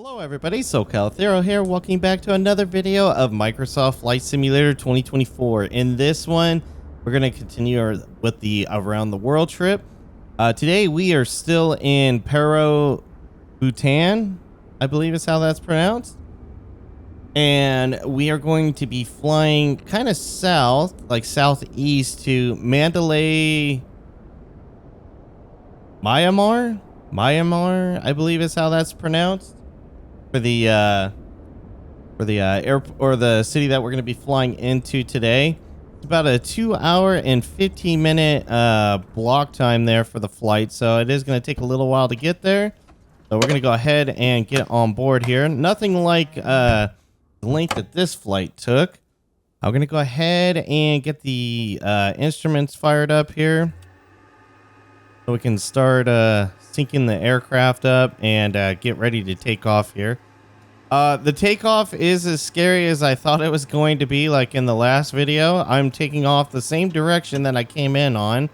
Hello everybody, socalthero here. Welcome back to another video of Microsoft Flight Simulator 2024. In this one, we're going to continue with the around the world trip. Today we are still in Thero, Bhutan, I believe is how that's pronounced. And we are going to be flying kind of south, like southeast to Mandalay, Myanmar, I believe is how that's pronounced. For the air or the city that we're going to be flying into today. It's about a 2 hour and 15 minute block time there for the flight, so it is going to take a little while to get there. So we're going to go ahead and get on board here. Nothing like the length that this flight took. I'm going to go ahead and get the instruments fired up here so we can start syncing the aircraft up and get ready to take off here. The takeoff is as scary as I thought it was going to be, like in the last video. I'm taking off the same direction that I came in on.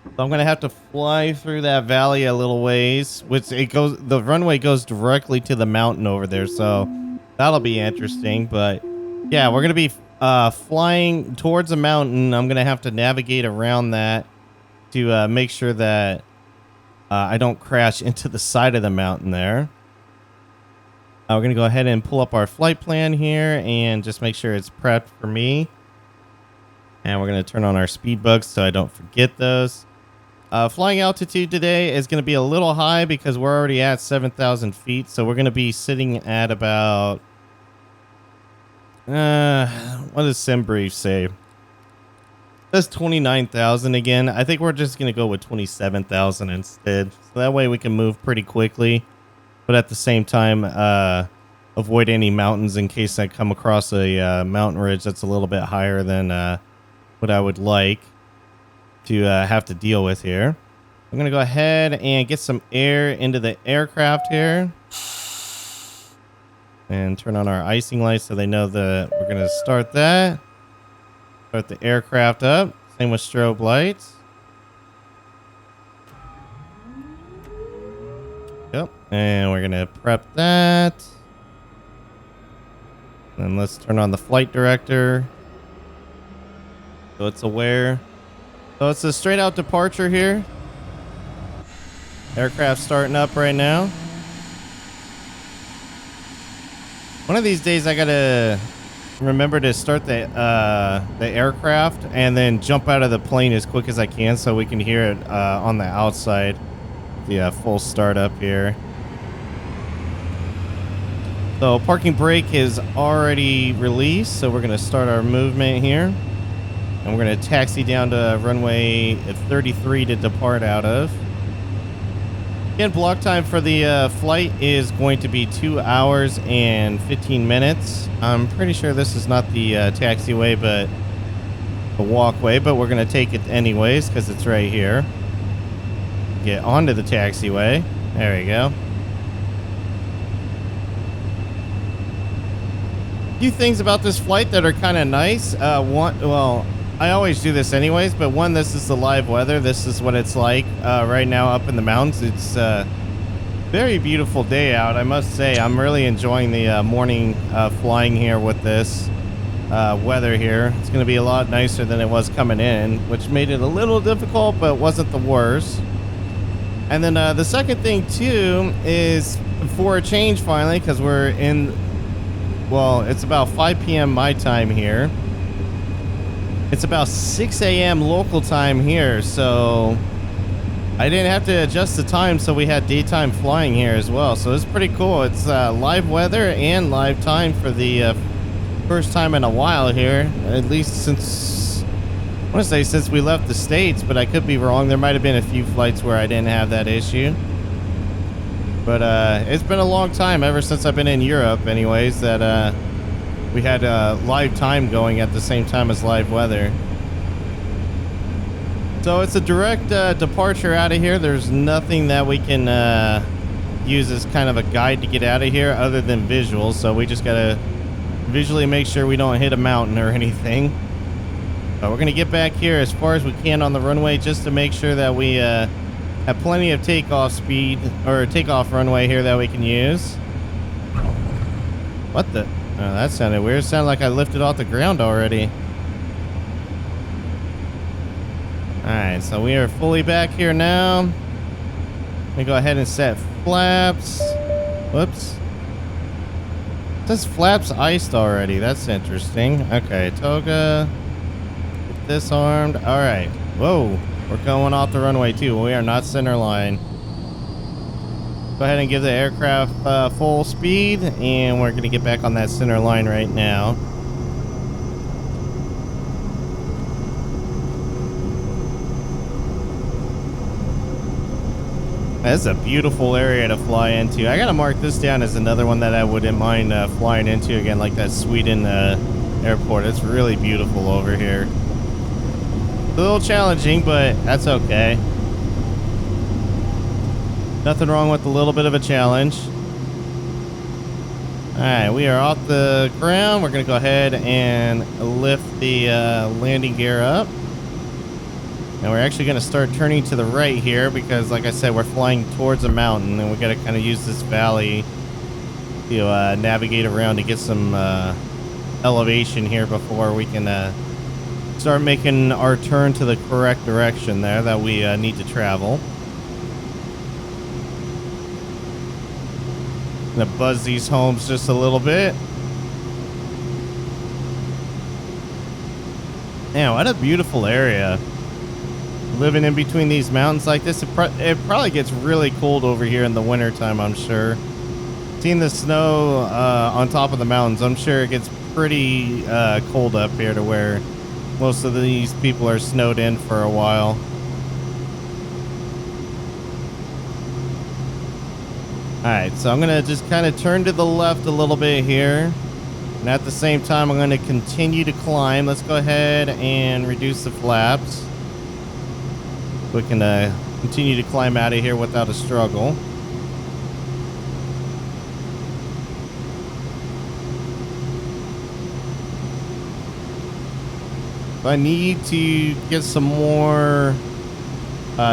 So I'm going to have to fly through that valley a little ways, which the runway goes directly to the mountain over there. So that'll be interesting. But yeah, we're going to be flying towards a mountain. I'm going to have to navigate around that to make sure that I don't crash into the side of the mountain there. We're going to go ahead and pull up our flight plan here and just make sure it's prepped for me. And we're going to turn on our speed bugs so I don't forget those. Flying altitude today is going to be a little high because we're already at 7,000 feet. So we're going to be sitting at about... what does SimBrief say? That's 29,000 again. I think we're just going to go with 27,000 instead. So that way we can move pretty quickly. But at the same time, avoid any mountains in case I come across a mountain ridge that's a little bit higher than what I would like to have to deal with here. I'm going to go ahead and get some air into the aircraft here. And turn on our icing lights so they know that we're going to start that. Start the aircraft up. Same with strobe lights. Yep. And we're going to prep that. And let's turn on the flight director. So it's aware. So it's a straight out departure here. Aircraft starting up right now. One of these days I got to remember to start the aircraft and then jump out of the plane as quick as I can so we can hear it on the outside. The full startup here. So parking brake is already released, so we're going to start our movement here. And we're going to taxi down to runway 33 to depart out of. Again, block time for the flight is going to be 2 hours and 15 minutes. I'm pretty sure this is not the taxiway, but the walkway, but we're going to take it anyways because it's right here. Get onto the taxiway. There we go. A few things about this flight that are kind of nice. Well, I always do this anyways, but one, this is the live weather. This is what it's like right now up in the mountains. It's a very beautiful day out, I must say. I'm really enjoying the morning flying here with this weather here. It's going to be a lot nicer than it was coming in, which made it a little difficult, but wasn't the worst. And then the second thing, too, is for a change, finally, because we're in, well, it's about 5 p.m. my time here. It's about 6 a.m. local time here, so I didn't have to adjust the time, so we had daytime flying here as well. So it's pretty cool. It's live weather and live time for the first time in a while here, at least since... I want to say since we left the States, but I could be wrong. There might have been a few flights where I didn't have that issue. But it's been a long time, ever since I've been in Europe anyways, that we had live time going at the same time as live weather. So it's a direct departure out of here. There's nothing that we can use as kind of a guide to get out of here other than visuals. So we just got to visually make sure we don't hit a mountain or anything. We're going to get back here as far as we can on the runway just to make sure that we have plenty of takeoff speed or takeoff runway here that we can use. What the? Oh, that sounded weird. It sounded like I lifted off the ground already. Alright, so we are fully back here now. Let me go ahead and set flaps. Whoops. It says flaps iced already. That's interesting. Okay, toga. Get disarmed. Alright. Whoa. We're going off the runway too. We are not center line. Go ahead and give the aircraft full speed, and we're going to get back on that center line right now. That's a beautiful area to fly into. I got to mark this down as another one that I wouldn't mind flying into again, like that Sweden airport. It's really beautiful over here. It's a little challenging, but that's okay. Nothing wrong with a little bit of a challenge. Alright, we are off the ground. We're going to go ahead and lift the landing gear up. And we're actually going to start turning to the right here because, like I said, we're flying towards a mountain. And we got to kind of use this valley to navigate around to get some elevation here before we can start making our turn to the correct direction there that we need to travel. Gonna buzz these homes just a little bit. Man, what a beautiful area. Living in between these mountains like this, it probably gets really cold over here in the wintertime, I'm sure. Seeing the snow on top of the mountains, I'm sure it gets pretty cold up here to where most of these people are snowed in for a while. Alright, so I'm going to just kind of turn to the left a little bit here. And at the same time, I'm going to continue to climb. Let's go ahead and reduce the flaps. We can continue to climb out of here without a struggle. If I need to get some more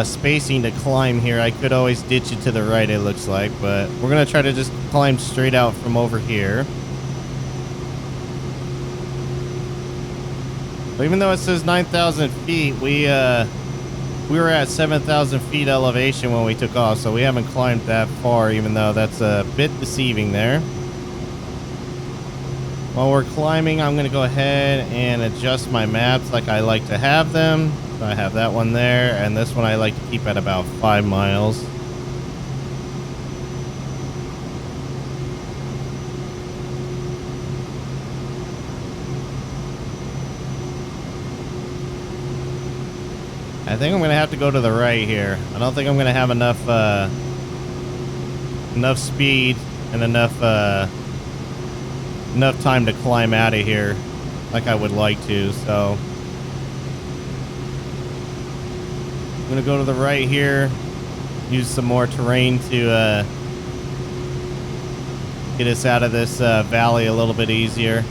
spacing to climb here, I could always ditch it to the right, it looks like, but we're gonna try to just climb straight out from over here. But even though it says 9,000 feet, we were at 7,000 feet elevation when we took off, so we haven't climbed that far, even though that's a bit deceiving there. While we're climbing, I'm gonna go ahead and adjust my maps like I like to have them. So I have that one there, and this one I like to keep at about 5 miles. I think I'm gonna have to go to the right here. I don't think I'm gonna have enough speed and enough time to climb out of here like I would like to, so I'm gonna go to the right here, use some more terrain to get us out of this valley a little bit easier.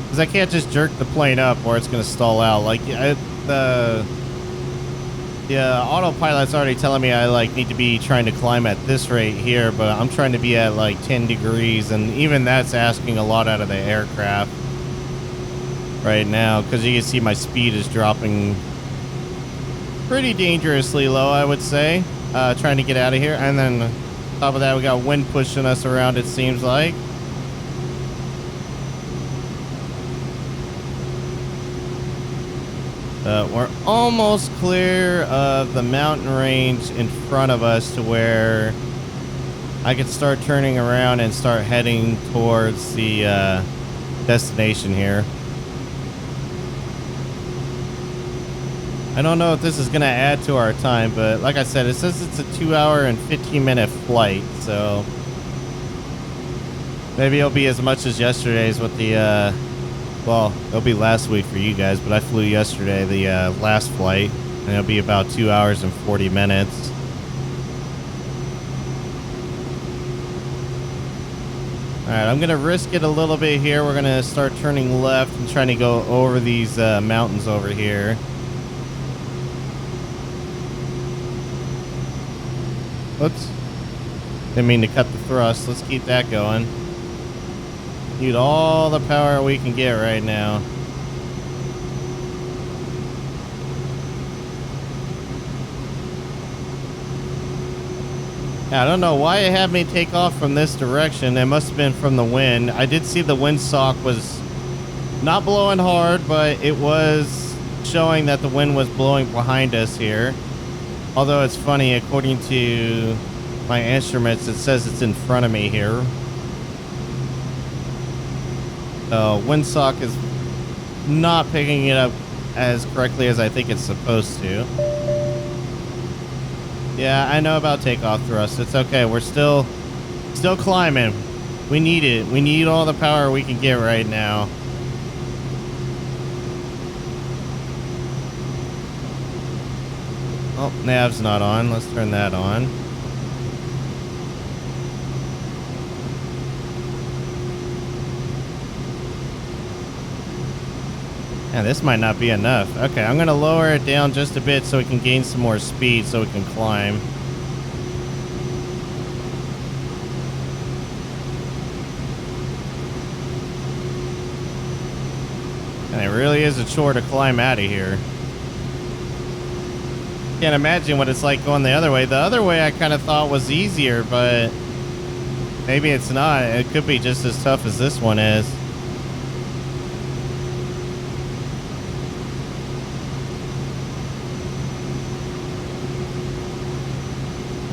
Because I can't just jerk the plane up or it's gonna stall out. Like the autopilot's already telling me I need to be trying to climb at this rate here, but I'm trying to be at like 10 degrees, and even that's asking a lot out of the aircraft right now, because you can see my speed is dropping pretty dangerously low, I would say, trying to get out of here. And then on top of that, we got wind pushing us around, it seems like. We're almost clear of the mountain range in front of us to where I could start turning around and start heading towards the destination here. I don't know if this is going to add to our time, but like I said, it says it's a 2-hour and 15-minute flight, so maybe it'll be as much as yesterday's with the, well, it'll be last week for you guys, but I flew yesterday, the last flight, and it'll be about 2 hours and 40 minutes. Alright, I'm going to risk it a little bit here. We're going to start turning left and trying to go over these mountains over here. Whoops. Didn't mean to cut the thrust. Let's keep that going. Need all the power we can get right now. I don't know why it had me take off from this direction. It must have been from the wind. I did see the windsock was not blowing hard, but it was showing that the wind was blowing behind us here. Although it's funny, according to my instruments, it says it's in front of me here. So windsock is not picking it up as correctly as I think it's supposed to. Yeah, I know about takeoff thrust. It's okay. We're still climbing. We need it. We need all the power we can get right now. Oh, nav's not on. Let's turn that on. Yeah, this might not be enough. Okay, I'm going to lower it down just a bit so we can gain some more speed so we can climb. And it really is a chore to climb out of here. Can't imagine what it's like going the other way. The other way I kind of thought was easier, but maybe it's not. It could be just as tough as this one is.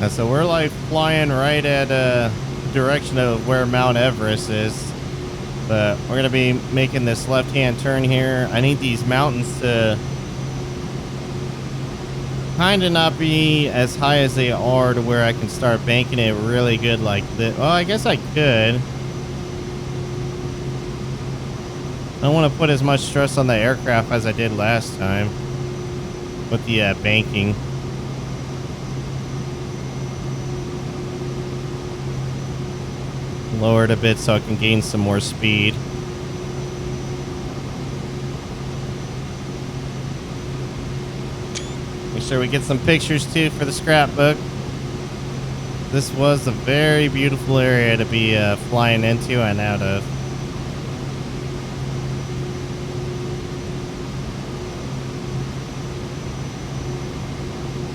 And so we're like flying right at a direction of where Mount Everest is. But we're going to be making this left-hand turn here. I need these mountains to kind of not be as high as they are to where I can start banking it really good like this. Well, I guess I could. I don't want to put as much stress on the aircraft as I did last time with the banking. Lower it a bit so I can gain some more speed. Make sure we get some pictures too for the scrapbook. This was a very beautiful area to be flying into and out of.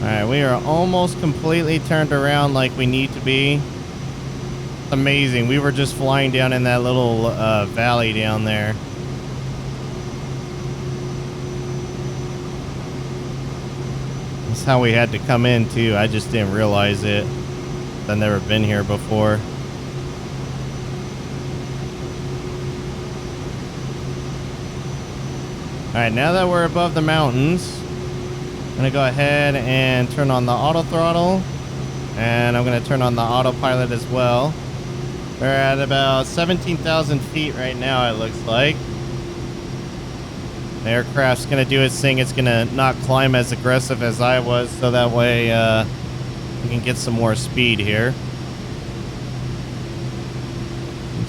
Alright, we are almost completely turned around like we need to be. Amazing. We were just flying down in that little valley down there. That's how we had to come in too. I just didn't realize it. I've never been here before. Alright, now that we're above the mountains, I'm gonna go ahead and turn on the auto throttle, and I'm gonna turn on the autopilot as well. We're at about 17,000 feet right now, it looks like. The aircraft's going to do its thing. It's going to not climb as aggressive as I was, so that way we can get some more speed here.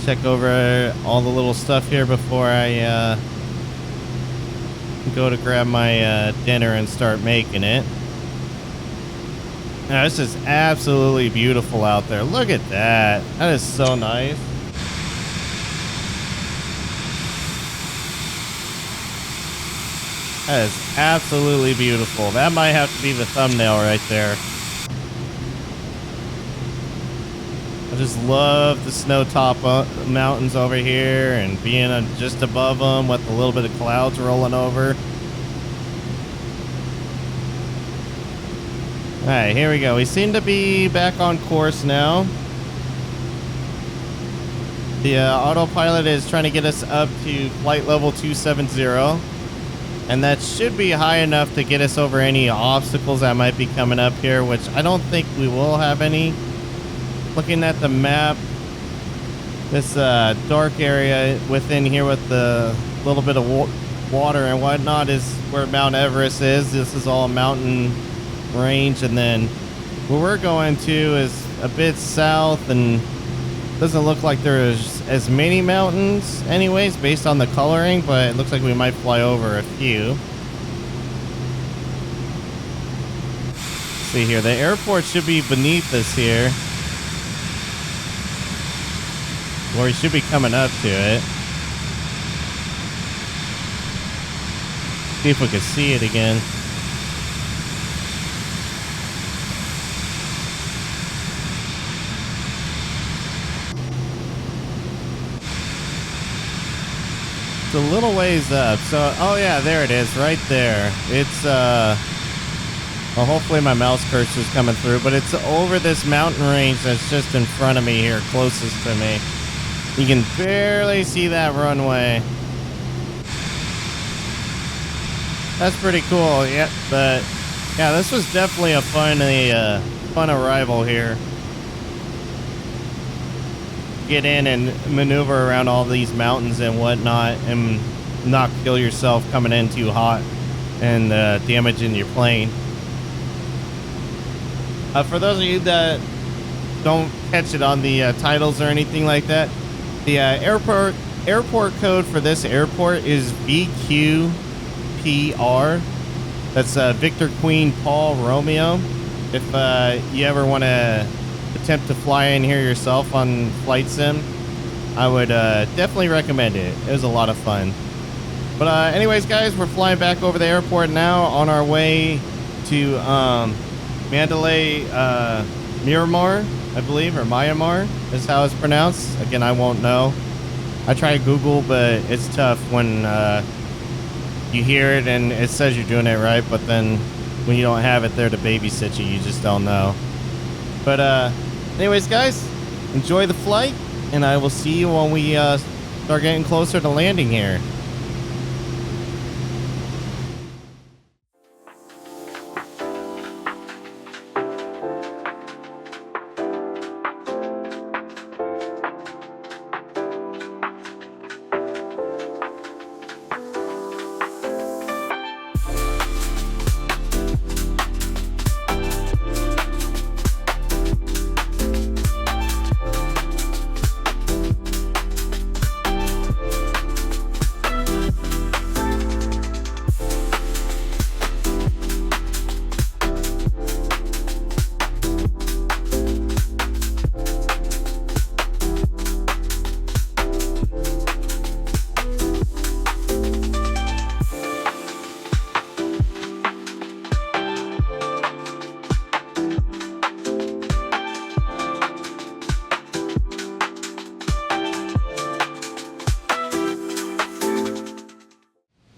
Check over all the little stuff here before I go to grab my dinner and start making it. Now, this is absolutely beautiful out there. Look at that. That is so nice. That is absolutely beautiful. That might have to be the thumbnail right there. I just love the snow top mountains over here and being just above them with a little bit of clouds rolling over. Alright, here we go. We seem to be back on course now. The autopilot is trying to get us up to flight level 270. And that should be high enough to get us over any obstacles that might be coming up here, which I don't think we will have any. Looking at the map, this dark area within here with the little bit of water and whatnot is where Mount Everest is. This is all mountain range, and then where we're going to is a bit south, and doesn't look like there's as many mountains anyways based on the coloring, but it looks like we might fly over a few. Let's see here, the airport should be beneath us here. Or we should be coming up to it. See if we can see it again. It's a little ways up. So, oh yeah, there it is, right there. It's well, hopefully my mouse cursor's coming through, but it's over this mountain range that's just in front of me here, closest to me. You can barely see that runway. That's pretty cool. Yeah, but yeah, this was definitely a fun arrival here. Get in and maneuver around all these mountains and whatnot, and not kill yourself coming in too hot and damaging your plane. For those of you that don't catch it on the titles or anything like that, the airport code for this airport is VQPR. That's Victor Queen Paul Romeo. If you ever want to attempt to fly in here yourself on Flight Sim, I would definitely recommend it. It was a lot of fun. But anyways, guys, we're flying back over the airport now on our way to Mandalay, Myanmar, I believe, or Myanmar is how it's pronounced. Again, I won't know. I try to Google, but it's tough when you hear it and it says you're doing it right, but then when you don't have it there to babysit you, you just don't know. But anyways, guys, enjoy the flight, and I will see you when we start getting closer to landing here.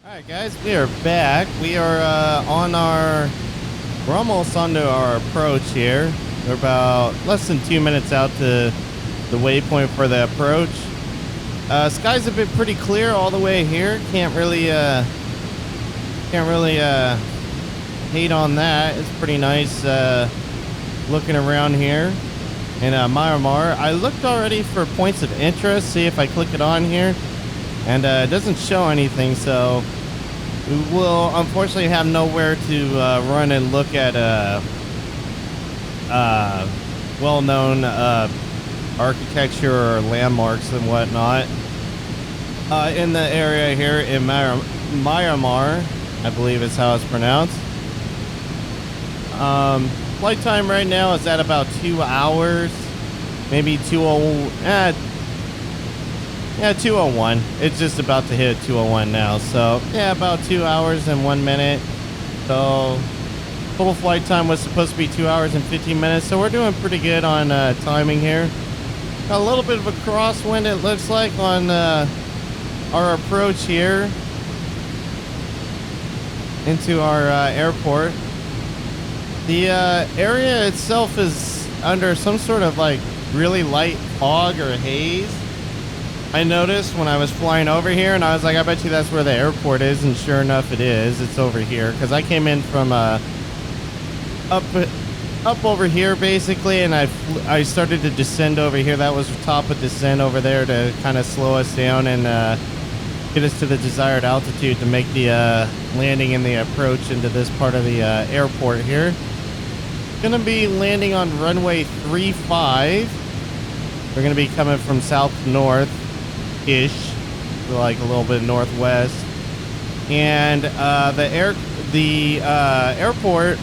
Alright guys, we are back. We are we're almost onto our approach here. We're about less than 2 minutes out to the waypoint for the approach. Skies have been pretty clear all the way here. Can't really hate on that. It's pretty nice looking around here in Myanmar. I looked already for points of interest, see if I click it on here, and it doesn't show anything, so we will unfortunately have nowhere to run and look at well-known architecture or landmarks and whatnot in the area here in Myanmar, I believe is how it's pronounced. Flight time right now is at about 2 hours, maybe 2:01. It's just about to hit 2:01 now. So yeah, about 2 hours and 1 minute. So total flight time was supposed to be 2 hours and 15 minutes. So we're doing pretty good on timing here. Got a little bit of a crosswind, it looks like, on our approach here into our airport. The area itself is under some sort of like really light fog or haze. I noticed when I was flying over here, and I was like, I bet you that's where the airport is, and sure enough it is. It's over here, because I came in from up over here basically, and I started to descend over here. That was the top of descent over there to kind of slow us down and get us to the desired altitude to make the landing and the approach into this part of the airport here. Gonna be landing on runway 35. We're gonna be coming from south to north-ish, so like a little bit northwest, and the airport,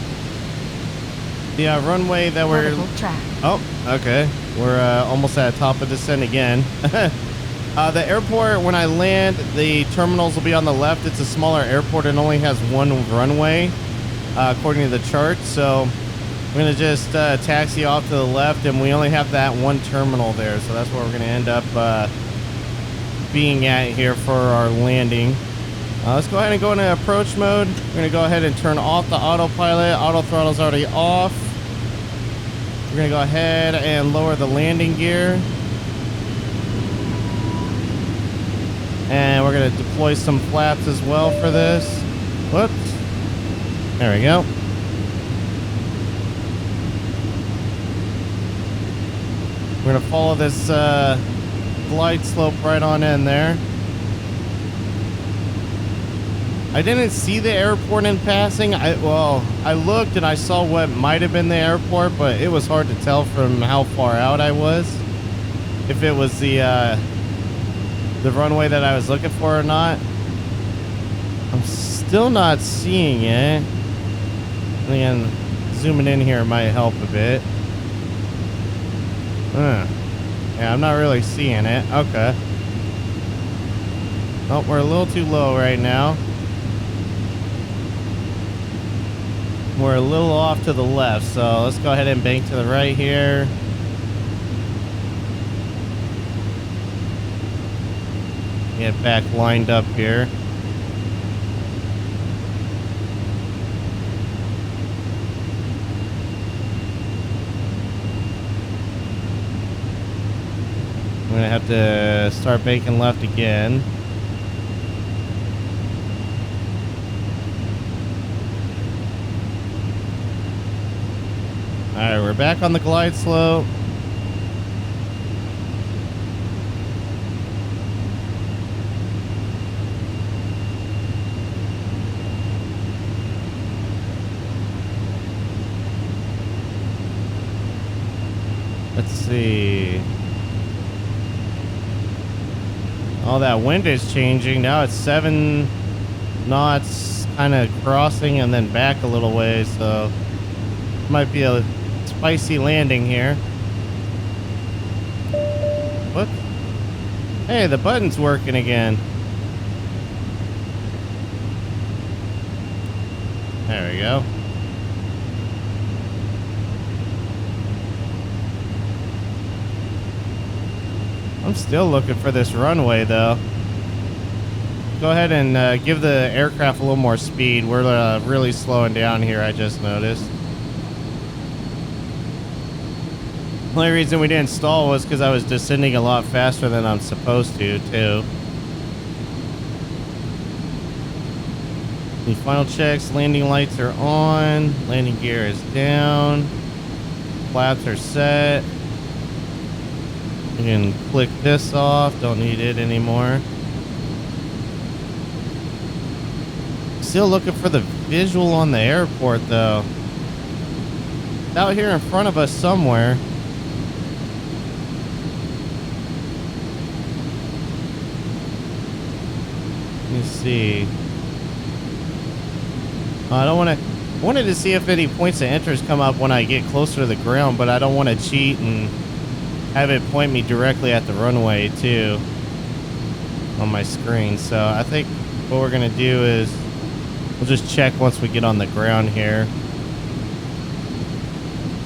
the runway that we're. Track. Oh, okay. We're almost at the top of descent again. The airport, when I land, the terminals will be on the left. It's a smaller airport and only has one runway, according to the chart. So we're going to just taxi off to the left, and we only have that one terminal there. So that's where we're going to end up being at here for our landing. Let's go ahead and go into approach mode. We're going to go ahead and turn off the autopilot. Auto throttle's already off. We're going to go ahead and lower the landing gear. And we're going to deploy some flaps as well for this. Whoops. There we go. We're going to follow this glide slope right on in there. I didn't see the airport in passing. I looked and I saw what might have been the airport, but it was hard to tell from how far out I was if it was the runway that I was looking for or not. I'm still not seeing it. Again, zooming in here might help a bit. Yeah, I'm not really seeing it. Okay. Oh, we're a little too low right now. We're a little off to the left, so let's go ahead and bank to the right here. Get back lined up here. I'm gonna have to start banking left again. Alright, we're back on the glide slope. Let's see. Oh, that wind is changing. Now it's 7 knots, kind of crossing and then back a little ways, so might be a spicy landing here. What? Hey, the button's working again. There we go. I'm still looking for this runway, though. Go ahead and give the aircraft a little more speed. We're really slowing down here, I just noticed. The only reason we didn't stall was because I was descending a lot faster than I'm supposed to, too. The final checks, landing lights are on, landing gear is down, flaps are set. You can click this off, don't need it anymore. Still looking for the visual on the airport, though. It's out here in front of us somewhere. Let me see. I don't want to. I wanted to see if any points of interest come up when I get closer to the ground, but I don't want to cheat and have it point me directly at the runway too on my screen. So I think what we're gonna do is we'll just check once we get on the ground here.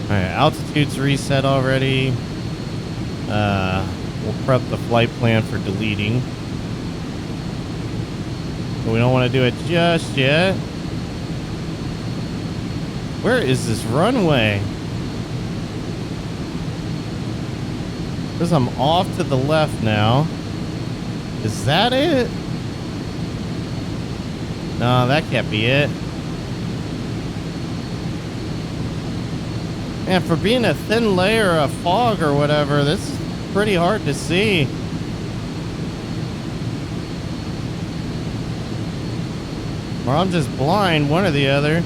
All right, altitude's reset already. We'll prep the flight plan for deleting. But we don't want to do it just yet. Where is this runway? Because I'm off to the left now. Is that it? No, that can't be it. Man, for being a thin layer of fog or whatever, this is pretty hard to see. Or I'm just blind, one or the other.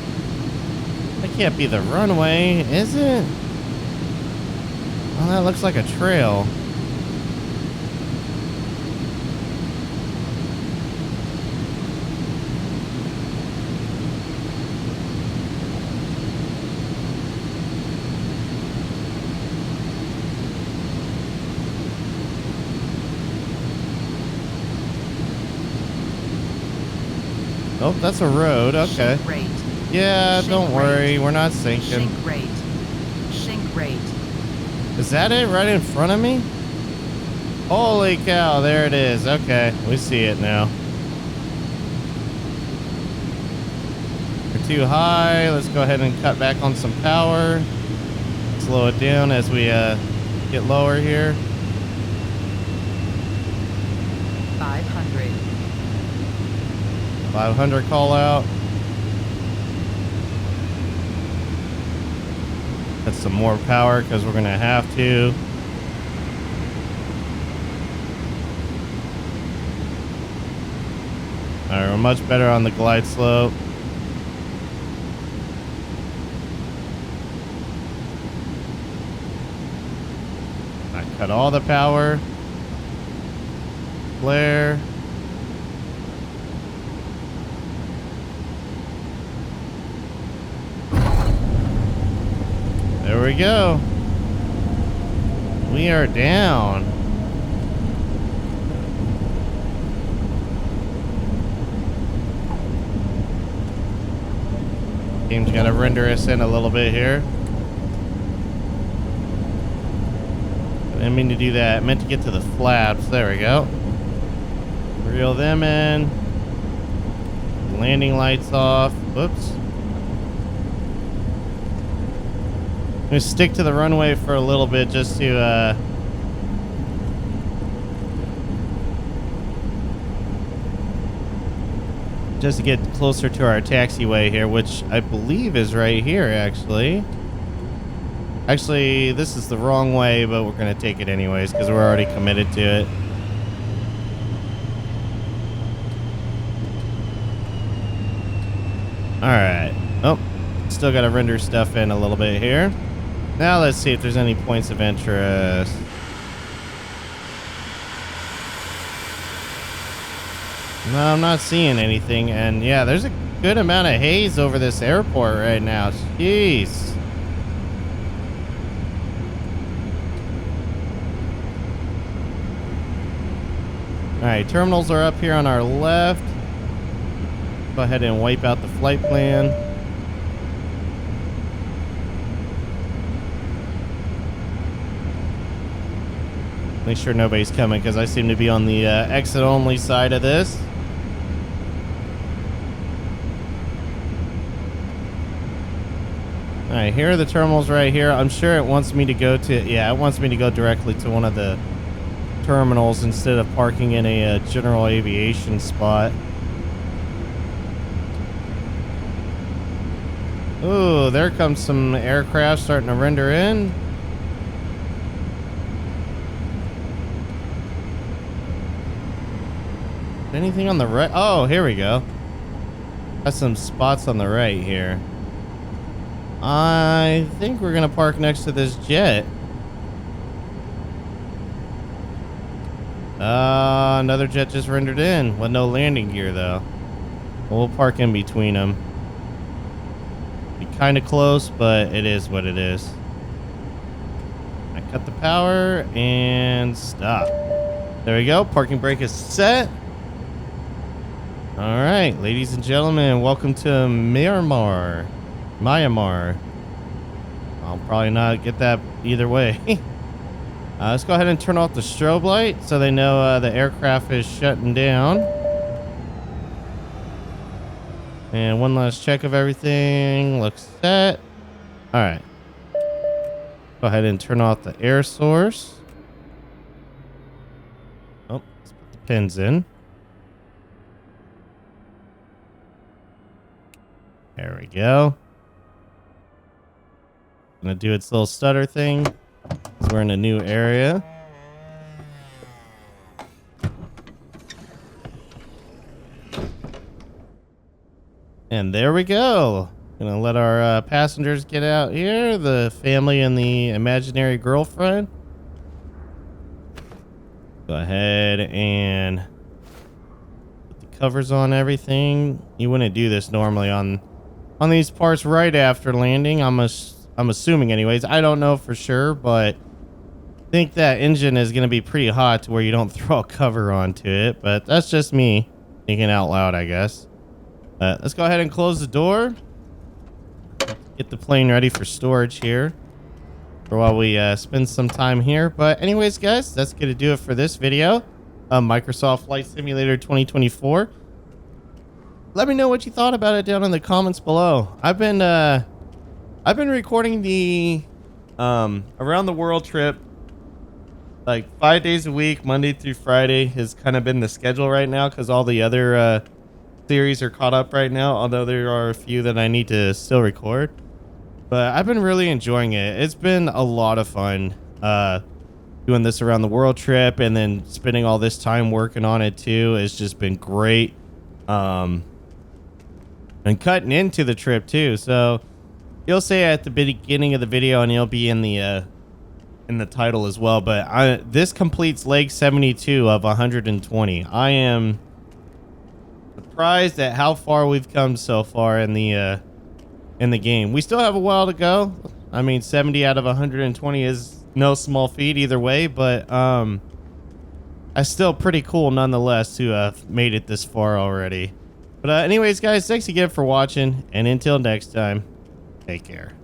That can't be the runway, is it? Oh, that looks like a trail. Oh, that's a road. Okay. Sink rate. Yeah, Sink don't worry. rate. We're not sinking. Sink rate. Sink rate. Is that it right in front of me? Holy cow, there it is. Okay, we see it now. We're too high. Let's go ahead and cut back on some power. Slow it down as we get lower here. 500. 500 call out. That's some more power because we're going to have to. All right, we're much better on the glide slope. I cut all the power. Flare. There we go. We are down. Game's got to render us in a little bit here. I didn't mean to do that. I meant to get to the flaps. There we go. Reel them in. Landing lights off. Whoops. I'm going to stick to the runway for a little bit just to get closer to our taxiway here, which I believe is right here, actually. Actually, this is the wrong way, but we're going to take it anyways because we're already committed to it. All right. Oh, still got to render stuff in a little bit here. Now let's see if there's any points of interest. No, I'm not seeing anything. And yeah, there's a good amount of haze over this airport right now. Jeez. All right, terminals are up here on our left. Go ahead and wipe out the flight plan. Make sure nobody's coming because I seem to be on the exit only side of this. All right, here are the terminals right here. I'm sure it wants me to go to, yeah, it wants me to go directly to one of the terminals instead of parking in a general aviation spot. Ooh, there comes some aircraft starting to render in. Anything on the right? Oh, here we go. Got some spots on the right here. I think we're gonna park next to this jet. Another jet just rendered in with no landing gear though. We'll park in between them. Be kind of close, but it is what it is. I cut the power and stop. There we go. Parking brake is set. All right, ladies and gentlemen, welcome to Myanmar. I'll probably not get that either way. Let's go ahead and turn off the strobe light so they know the aircraft is shutting down. And one last check of everything. Looks set. All right. Go ahead and turn off the air source. Oh, let's put the pins in. There we go. Gonna do its little stutter thing. We're in a new area. And there we go. Gonna let our passengers get out here. The family and the imaginary girlfriend. Go ahead and put the covers on everything. You wouldn't do this normally on these parts right after landing. I'm assuming anyways. I don't know for sure, but I think that engine is going to be pretty hot to where you don't throw a cover onto it. But that's just me thinking out loud, I guess. Let's go ahead and close the door. Get the plane ready for storage here for while we spend some time here. But anyways, guys, that's going to do it for this video. Microsoft Flight Simulator 2024. Let me know what you thought about it down in the comments below. I've been recording the around the world trip like 5 days a week. Monday through Friday has kind of been the schedule right now because all the other series are caught up right now, although there are a few that I need to still record. But I've been really enjoying it. It's been a lot of fun doing this around the world trip, and then spending all this time working on it too. It's just been great. And cutting into the trip too. So you'll see at the beginning of the video, and you'll be in the title as well. But this completes leg 72 of 120. I am surprised at how far we've come so far in the game. We still have a while to go. I mean, 70 out of 120 is no small feat either way, but it's still pretty cool nonetheless to have made it this far already. But anyways, guys, thanks again for watching, and until next time, take care.